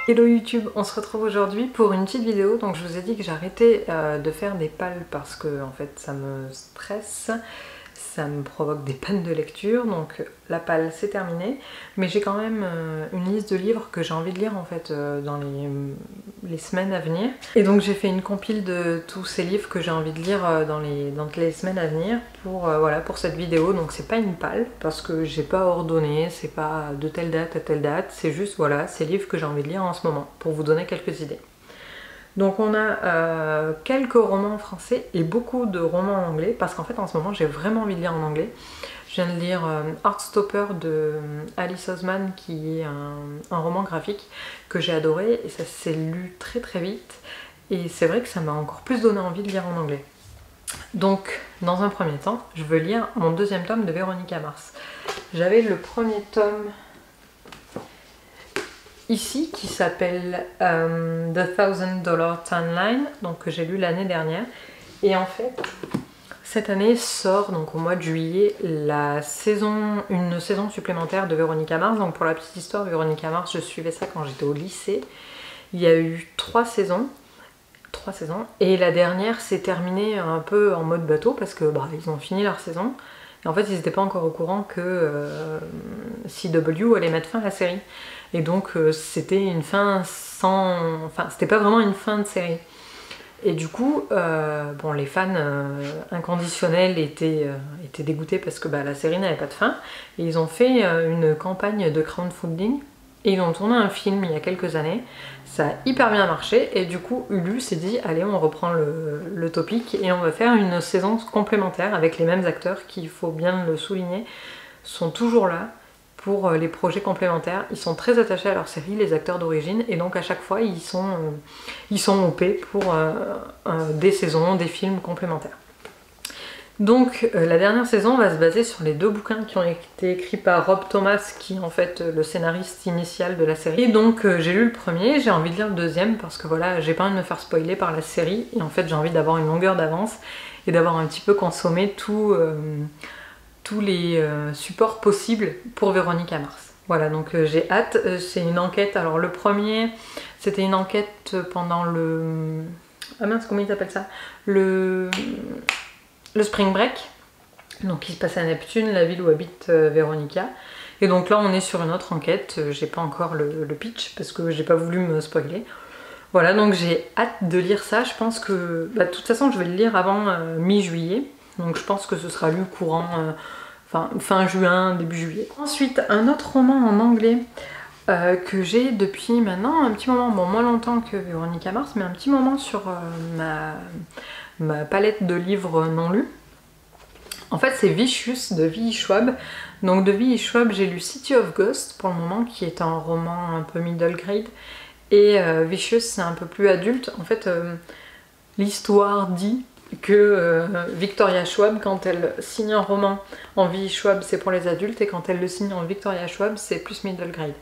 Hello YouTube, on se retrouve aujourd'hui pour une petite vidéo. Donc je vous ai dit que j'arrêtais de faire des pales parce que en fait ça me stresse, ça me provoque des peines de lecture. Donc la pale c'est terminé, mais j'ai quand même une liste de livres que j'ai envie de lire en fait dans les semaines à venir. Et donc j'ai fait une compile de tous ces livres que j'ai envie de lire dans les semaines à venir pour, voilà, pour cette vidéo. Donc c'est pas une pale parce que j'ai pas ordonné, c'est pas de telle date à telle date, c'est juste voilà, ces livres que j'ai envie de lire en ce moment pour vous donner quelques idées. Donc on a quelques romans en français et beaucoup de romans en anglais parce qu'en fait en ce moment j'ai vraiment envie de lire en anglais. Je viens de lire Heartstopper de Alice Oseman qui est un roman graphique que j'ai adoré et ça s'est lu très très vite et c'est vrai que ça m'a encore plus donné envie de lire en anglais. Donc dans un premier temps je veux lire mon deuxième tome de Véronica Mars. J'avais le premier tome ici qui s'appelle The $1000 Timeline, donc que j'ai lu l'année dernière. Et en fait, cette année sort donc au mois de juillet une saison supplémentaire de Véronica Mars. Donc pour la petite histoire, Véronica Mars, je suivais ça quand j'étais au lycée. Il y a eu 3 saisons. Et la dernière s'est terminée un peu en mode bateau parce que ils ont fini leur saison. Et en fait, ils n'étaient pas encore au courant que CW allait mettre fin à la série. Et donc c'était une fin sans... Enfin, c'était pas vraiment une fin de série. Et du coup, bon, les fans inconditionnels étaient dégoûtés parce que la série n'avait pas de fin. Et ils ont fait une campagne de crowdfunding. Et ils ont tourné un film il y a quelques années. Ça a hyper bien marché. Et du coup, Hulu s'est dit, allez, on reprend le topic et on va faire une saison complémentaire avec les mêmes acteurs qui, il faut bien le souligner, sont toujours là pour les projets complémentaires. Ils sont très attachés à leur série, les acteurs d'origine, et donc à chaque fois ils sont OP pour des saisons, des films complémentaires. Donc la dernière saison va se baser sur les 2 bouquins qui ont été écrits par Rob Thomas, qui est en fait le scénariste initial de la série. Et donc j'ai lu le premier, j'ai envie de lire le deuxième parce que voilà, j'ai pas envie de me faire spoiler par la série, et en fait j'ai envie d'avoir une longueur d'avance et d'avoir un petit peu consommé tous les supports possibles pour Véronica Mars. Voilà, donc j'ai hâte, c'est une enquête. Alors le premier, c'était une enquête pendant le... Ah mince, comment ils appellent ça, le Spring Break. Donc il se passe à Neptune, la ville où habite Véronica. Et donc là on est sur une autre enquête, j'ai pas encore le pitch parce que j'ai pas voulu me spoiler. Voilà, donc j'ai hâte de lire ça, je pense que... de toute façon je vais le lire avant mi-juillet. Donc je pense que ce sera lu courant fin juin, début juillet. Ensuite, un autre roman en anglais que j'ai depuis maintenant un petit moment, bon moins longtemps que Véronica Mars, mais un petit moment sur ma palette de livres non lus. En fait c'est Vicious de V.E. Schwab. Donc de V.E. Schwab j'ai lu City of Ghosts pour le moment qui est un roman un peu middle grade. Et Vicious c'est un peu plus adulte. En fait l'histoire dit que Victoria Schwab, quand elle signe un roman en V.E. Schwab, c'est pour les adultes, et quand elle le signe en Victoria Schwab, c'est plus middle grade.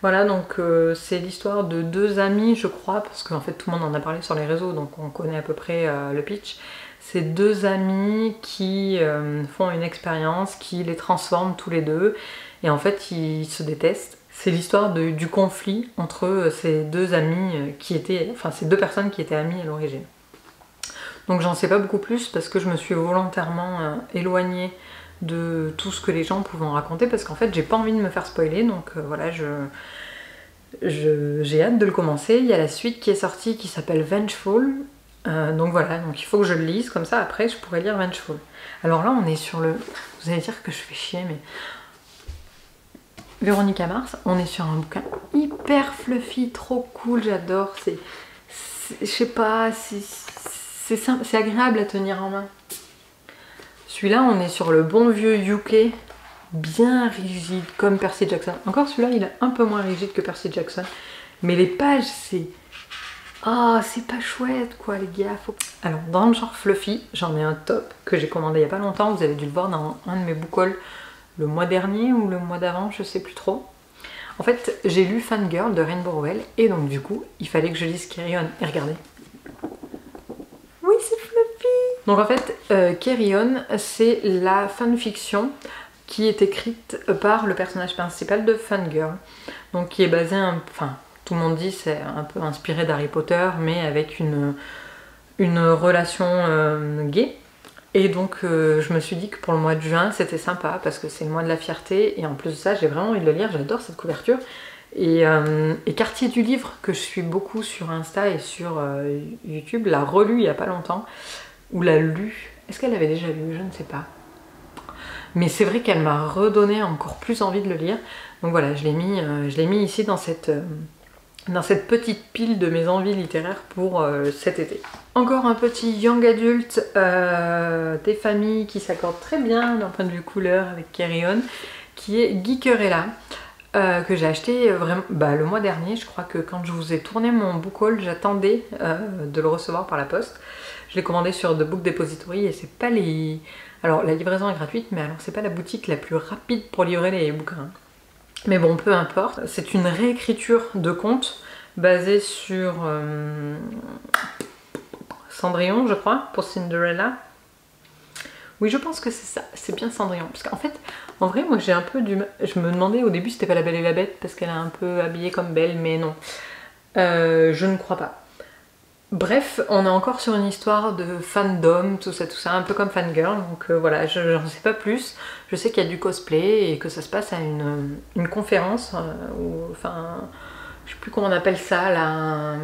Voilà, donc c'est l'histoire de 2 amis, je crois, parce qu'en fait tout le monde en a parlé sur les réseaux, donc on connaît à peu près le pitch. C'est 2 amis qui font une expérience qui les transforme tous les deux, et en fait ils se détestent. C'est l'histoire du conflit entre ces 2 amis ces 2 personnes qui étaient amies à l'origine. Donc j'en sais pas beaucoup plus parce que je me suis volontairement éloignée de tout ce que les gens pouvaient en raconter parce qu'en fait j'ai pas envie de me faire spoiler, donc voilà, j'ai hâte de le commencer. Il y a la suite qui est sortie qui s'appelle Vengeful, donc voilà, donc il faut que je le lise, comme ça après je pourrais lire Vengeful. Alors là on est sur le... Vous allez dire que je fais chier, mais... Véronica Mars, on est sur un bouquin hyper fluffy, trop cool, j'adore, je sais pas, c'est agréable à tenir en main. Celui-là, on est sur le bon vieux UK, bien rigide, comme Percy Jackson. Encore celui-là, il est un peu moins rigide que Percy Jackson. Mais les pages, c'est... Ah, c'est pas chouette, quoi, les gars. Alors, dans le genre fluffy, j'en ai un top que j'ai commandé il y a pas longtemps. Vous avez dû le voir dans un de mes book hauls le mois dernier ou le mois d'avant, je sais plus trop. En fait, j'ai lu Fangirl de Rainbow Rowell, et donc du coup, il fallait que je lise Carry On. Et regardez. Oui, c'est fluffy. Donc en fait, Carry On, c'est la fanfiction qui est écrite par le personnage principal de Fangirl. Donc qui est basée tout le monde dit c'est un peu inspiré d'Harry Potter, mais avec une relation gay. Et donc je me suis dit que pour le mois de juin c'était sympa parce que c'est le mois de la fierté et en plus de ça j'ai vraiment envie de le lire, j'adore cette couverture. Et Quartier du Livre, que je suis beaucoup sur Insta et sur YouTube, l'a relu il n'y a pas longtemps, ou l'a lu. Est-ce qu'elle l'avait déjà lu? Je ne sais pas. Mais c'est vrai qu'elle m'a redonné encore plus envie de le lire. Donc voilà, je l'ai mis ici dans cette petite pile de mes envies littéraires pour cet été. Encore un petit young adulte des familles qui s'accordent très bien d'un point de vue couleur avec Carry On, qui est Geekerella, que j'ai acheté vraiment le mois dernier. Je crois que quand je vous ai tourné mon book haul, j'attendais de le recevoir par la poste. Je l'ai commandé sur The Book Depository et c'est pas les... Alors la livraison est gratuite, mais alors c'est pas la boutique la plus rapide pour livrer les bouquins. Mais bon, peu importe. C'est une réécriture de contes basée sur Cendrillon, je crois, pour Cinderella. Oui, je pense que c'est ça, c'est bien Cendrillon. Parce qu'en fait, en vrai, moi j'ai un peu du mal. Je me demandais au début si c'était pas La Belle et la Bête, parce qu'elle est un peu habillée comme Belle, mais non. Je ne crois pas. Bref, on est encore sur une histoire de fandom, tout ça, un peu comme Fangirl, donc voilà, j'en sais pas plus. Je sais qu'il y a du cosplay et que ça se passe à une conférence, ou enfin, je sais plus comment on appelle ça, là.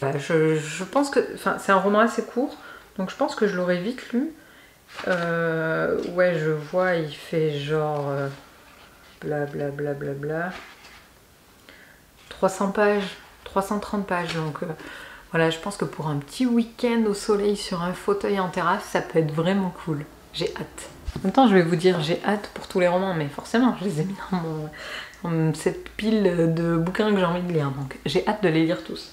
Je pense que, enfin, c'est un roman assez court, donc je pense que je l'aurais vite lu. Ouais, je vois, il fait genre blablabla, 300 pages, 330 pages, donc voilà, je pense que pour un petit week-end au soleil sur un fauteuil en terrasse, ça peut être vraiment cool. J'ai hâte. En même temps, je vais vous dire, j'ai hâte pour tous les romans, mais forcément, je les ai mis dans cette pile de bouquins que j'ai envie de lire, donc j'ai hâte de les lire tous.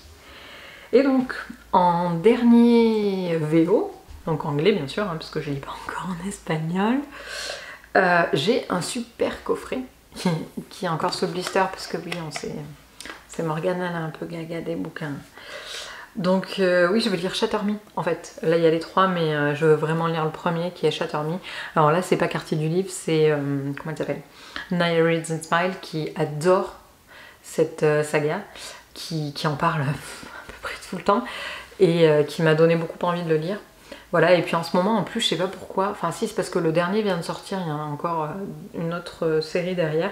Et donc, en dernier VO, donc anglais bien sûr, hein, parce que je lis pas encore en espagnol, j'ai un super coffret qui est encore sous blister, parce que oui, on sait, c'est Morgane, elle a un peu gaga des bouquins. Donc oui, je vais lire Shatter Me en fait. Là il y a les trois, mais je veux vraiment lire le premier qui est Shatter Me. Alors là c'est pas Quartier du Livre, c'est comment elle s'appelle, Naya Reads and Smile, qui adore cette saga, qui en parle à peu près tout le temps et qui m'a donné beaucoup envie de le lire. Voilà, et puis en ce moment en plus je sais pas pourquoi, enfin si c'est parce que le dernier vient de sortir, il y en a encore une autre série derrière,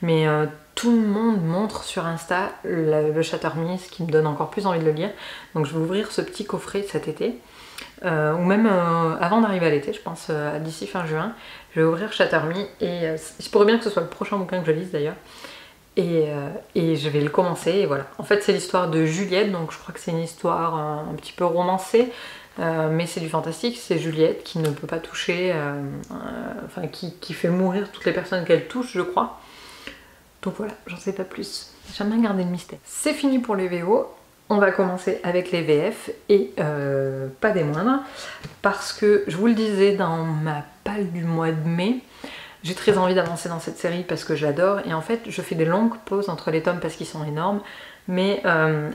mais tout le monde montre sur Insta le Shatter Me, ce qui me donne encore plus envie de le lire. Donc je vais ouvrir ce petit coffret cet été, ou même avant d'arriver à l'été, je pense d'ici fin juin, je vais ouvrir Shatter Me, et il pourrait bien que ce soit le prochain bouquin que je lise d'ailleurs. Et je vais le commencer, et voilà. En fait c'est l'histoire de Juliette, donc je crois que c'est une histoire un petit peu romancée, mais c'est du fantastique. C'est Juliette qui ne peut pas toucher, enfin qui fait mourir toutes les personnes qu'elle touche, je crois. Donc voilà, j'en sais pas plus. J'aime bien garder le mystère. C'est fini pour les VO. On va commencer avec les VF, et pas des moindres, parce que je vous le disais dans ma palle du mois de mai, j'ai très envie d'avancer dans cette série parce que j'adore, et en fait je fais des longues pauses entre les tomes parce qu'ils sont énormes, mais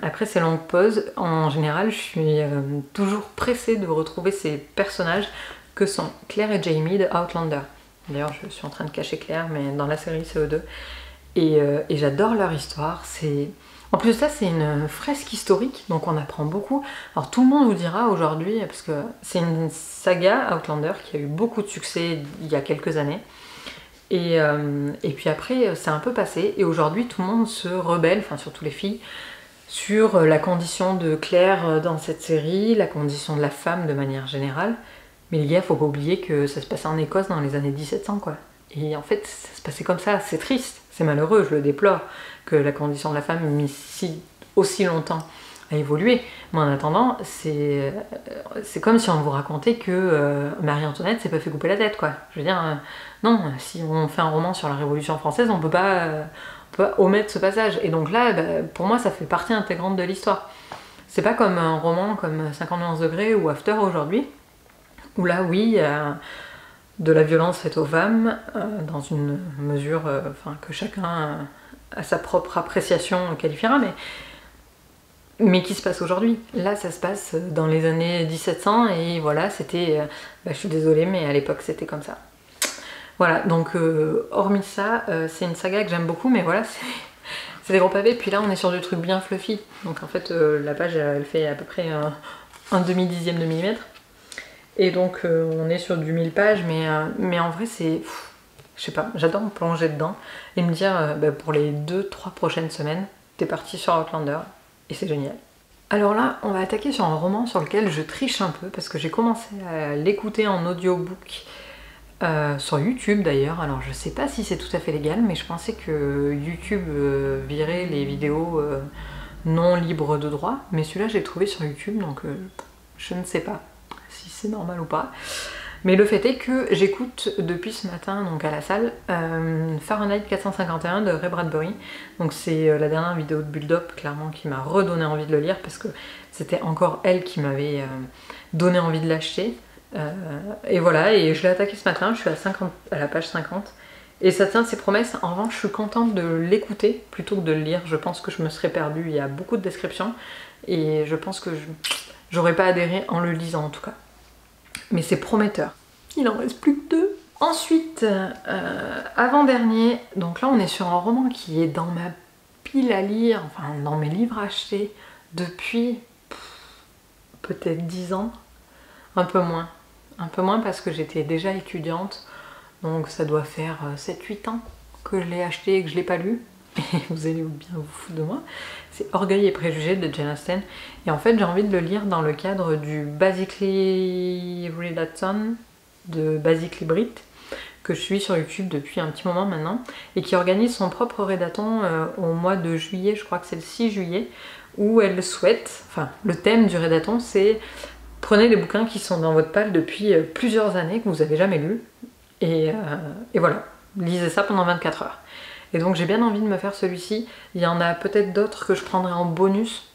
après ces longues pauses, en général je suis toujours pressée de retrouver ces personnages que sont Claire et Jamie de Outlander. D'ailleurs je suis en train de cacher Claire, mais dans la série c'est eux deux, et j'adore leur histoire. En plus de ça, c'est une fresque historique, donc on apprend beaucoup. Alors tout le monde vous dira aujourd'hui, parce que c'est une saga Outlander qui a eu beaucoup de succès il y a quelques années, et puis après c'est un peu passé, et aujourd'hui tout le monde se rebelle, enfin surtout les filles, sur la condition de Claire dans cette série, la condition de la femme de manière générale. Mais les gars, faut pas oublier que ça se passait en Écosse dans les années 1700 quoi. Et en fait ça se passait comme ça, c'est triste, c'est malheureux, je le déplore, que la condition de la femme ait mis aussi longtemps à évoluer. Mais en attendant, c'est comme si on vous racontait que Marie-Antoinette s'est pas fait couper la tête, quoi. Je veux dire, non, si on fait un roman sur la Révolution française, on peut pas omettre ce passage. Et donc là, pour moi, ça fait partie intégrante de l'histoire. C'est pas comme un roman comme 51 degrés ou After aujourd'hui, où là, oui, de la violence faite aux femmes, dans une mesure que chacun a sa propre appréciation qualifiera, mais qui se passe aujourd'hui. Là ça se passe dans les années 1700, et voilà, c'était... je suis désolée, mais à l'époque c'était comme ça. Voilà, donc hormis ça, c'est une saga que j'aime beaucoup, mais voilà, c'est des gros pavés, puis là on est sur du truc bien fluffy. Donc en fait la page elle fait à peu près un demi-dixième de millimètre. Et donc on est sur du 1000 pages, mais en vrai c'est... Je sais pas, j'adore me plonger dedans et me dire pour les 2-3 prochaines semaines, t'es parti sur Outlander et c'est génial. Alors là, on va attaquer sur un roman sur lequel je triche un peu parce que j'ai commencé à l'écouter en audiobook sur YouTube d'ailleurs. Alors je sais pas si c'est tout à fait légal, mais je pensais que YouTube virait les vidéos non libres de droit, mais celui-là j'ai trouvé sur YouTube, donc je ne sais pas si c'est normal ou pas. Mais le fait est que j'écoute depuis ce matin, donc à la salle, Fahrenheit 451 de Ray Bradbury. Donc c'est la dernière vidéo de Build Up, clairement, qui m'a redonné envie de le lire, parce que c'était encore elle qui m'avait donné envie de l'acheter. Et voilà, et je l'ai attaqué ce matin, je suis à la page 50. Et ça tient de ses promesses. En revanche, je suis contente de l'écouter plutôt que de le lire. Je pense que je me serais perdue, il y a beaucoup de descriptions. Et je pense que j'aurais pas adhéré en le lisant en tout cas. Mais c'est prometteur. Il en reste plus que 2. Ensuite, avant-dernier, donc là on est sur un roman qui est dans ma pile à lire, enfin dans mes livres achetés depuis peut-être 10 ans, un peu moins. Un peu moins parce que j'étais déjà étudiante, donc ça doit faire 7-8 ans que je l'ai acheté et que je l'ai pas lu. Et vous allez bien vous foutre de moi. C'est Orgueil et préjugés de Jane Austen. Et en fait j'ai envie de le lire dans le cadre du Basically Readathon de Basically Brit, que je suis sur YouTube depuis un petit moment maintenant, et qui organise son propre readathon au mois de juillet, je crois que c'est le 6 juillet, où elle souhaite, enfin le thème du readathon c'est prenez les bouquins qui sont dans votre palle depuis plusieurs années, que vous n'avez jamais lus, et voilà, lisez ça pendant 24 heures. Et donc j'ai bien envie de me faire celui-ci. Il y en a peut-être d'autres que je prendrai en bonus.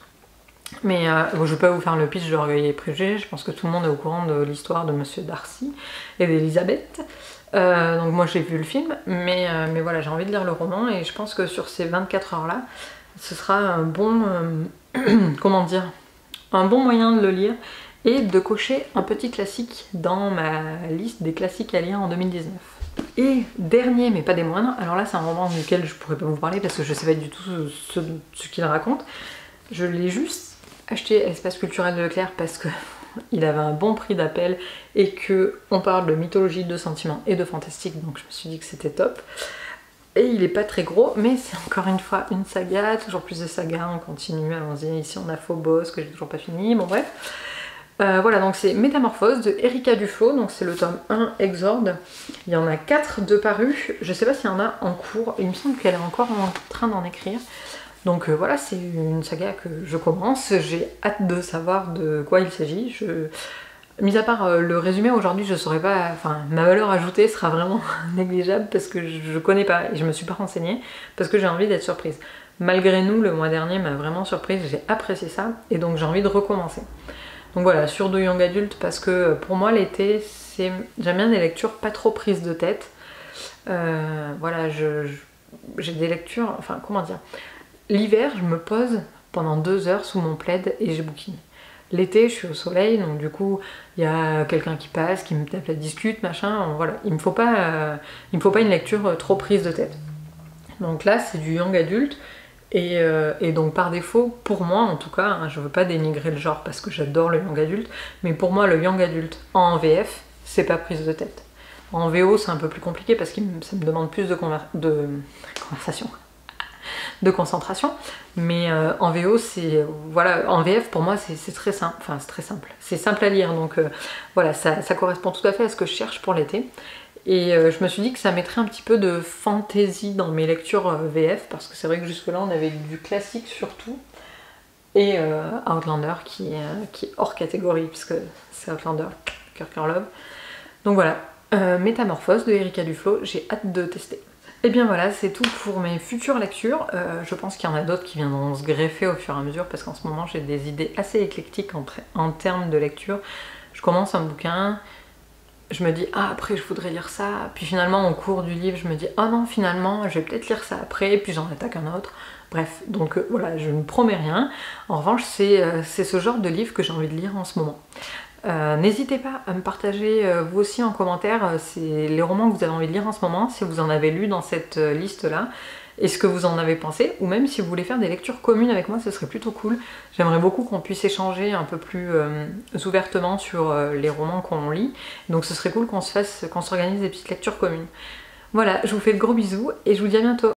Mais je vais pas vous faire le pitch d'Orgueil et préjugés. Je pense que tout le monde est au courant de l'histoire de Monsieur Darcy et d'Elisabeth. Donc moi j'ai vu le film. Mais voilà, j'ai envie de lire le roman. Et je pense que sur ces 24 heures-là, ce sera un bon... comment dire, un bon moyen de le lire. Et de cocher un petit classique dans ma liste des classiques à lire en 2019. Et dernier, mais pas des moindres, alors là c'est un roman duquel je pourrais pas vous parler parce que je sais pas du tout ce qu'il raconte. Je l'ai juste acheté à Espace Culturel de Leclerc parce que il avait un bon prix d'appel et que on parle de mythologie, de sentiments et de fantastique, donc je me suis dit que c'était top. Et il est pas très gros, mais c'est encore une fois une saga, toujours plus de sagas, on continue, allons-y, ici on a Phobos que j'ai toujours pas fini, bon bref. Voilà, donc c'est Métamorphose de Erika Duflo, donc c'est le tome 1 Exorde. Il y en a 4 de parus, je sais pas s'il y en a en cours, il me semble qu'elle est encore en train d'en écrire. Donc voilà, c'est une saga que je commence, j'ai hâte de savoir de quoi il s'agit. Mis à part le résumé aujourd'hui, je saurais pas, enfin ma valeur ajoutée sera vraiment négligeable parce que je connais pas et je me suis pas renseignée parce que j'ai envie d'être surprise. Malgré nous, le mois dernier m'a vraiment surprise, j'ai apprécié ça et donc j'ai envie de recommencer. Donc voilà, sur de young adulte parce que pour moi l'été, j'aime bien des lectures pas trop prises de tête. Voilà, j'ai des lectures, enfin comment dire, l'hiver je me pose pendant 2 heures sous mon plaid et je bouquine. L'été je suis au soleil, donc du coup il y a quelqu'un qui passe, qui me tape la discute, machin, voilà. Il me faut pas une lecture trop prise de tête. Donc là c'est du young adulte. Et donc par défaut, pour moi en tout cas, hein, je veux pas dénigrer le genre parce que j'adore le young adulte, mais pour moi le young adulte en VF, c'est pas prise de tête. En VO c'est un peu plus compliqué parce que ça me demande plus de conversation, de concentration, mais en VO c'est... voilà, en VF pour moi c'est très simple, enfin c'est très simple, c'est simple à lire, donc voilà, ça correspond tout à fait à ce que je cherche pour l'été. Et je me suis dit que ça mettrait un petit peu de fantaisie dans mes lectures VF, parce que c'est vrai que jusque-là on avait du classique surtout, et Outlander qui est hors catégorie, puisque c'est Outlander, Cœur Love. Donc voilà, Métamorphose de Erika Duflo, j'ai hâte de tester. Et bien voilà, c'est tout pour mes futures lectures. Je pense qu'il y en a d'autres qui viendront se greffer au fur et à mesure, parce qu'en ce moment j'ai des idées assez éclectiques en termes de lecture. Je commence un bouquin, je me dis ah après je voudrais lire ça, puis finalement au cours du livre je me dis ah non finalement je vais peut-être lire ça après, puis j'en attaque un autre. Bref, donc voilà, je ne promets rien. En revanche c'est ce genre de livre que j'ai envie de lire en ce moment. N'hésitez pas à me partager vous aussi en commentaire les romans que vous avez envie de lire en ce moment, si vous en avez lu dans cette liste là, et ce que vous en avez pensé, ou même si vous voulez faire des lectures communes avec moi, ce serait plutôt cool. J'aimerais beaucoup qu'on puisse échanger un peu plus ouvertement sur les romans qu'on lit, donc ce serait cool qu'on s'organise des petites lectures communes. Voilà, je vous fais de gros bisous et je vous dis à bientôt.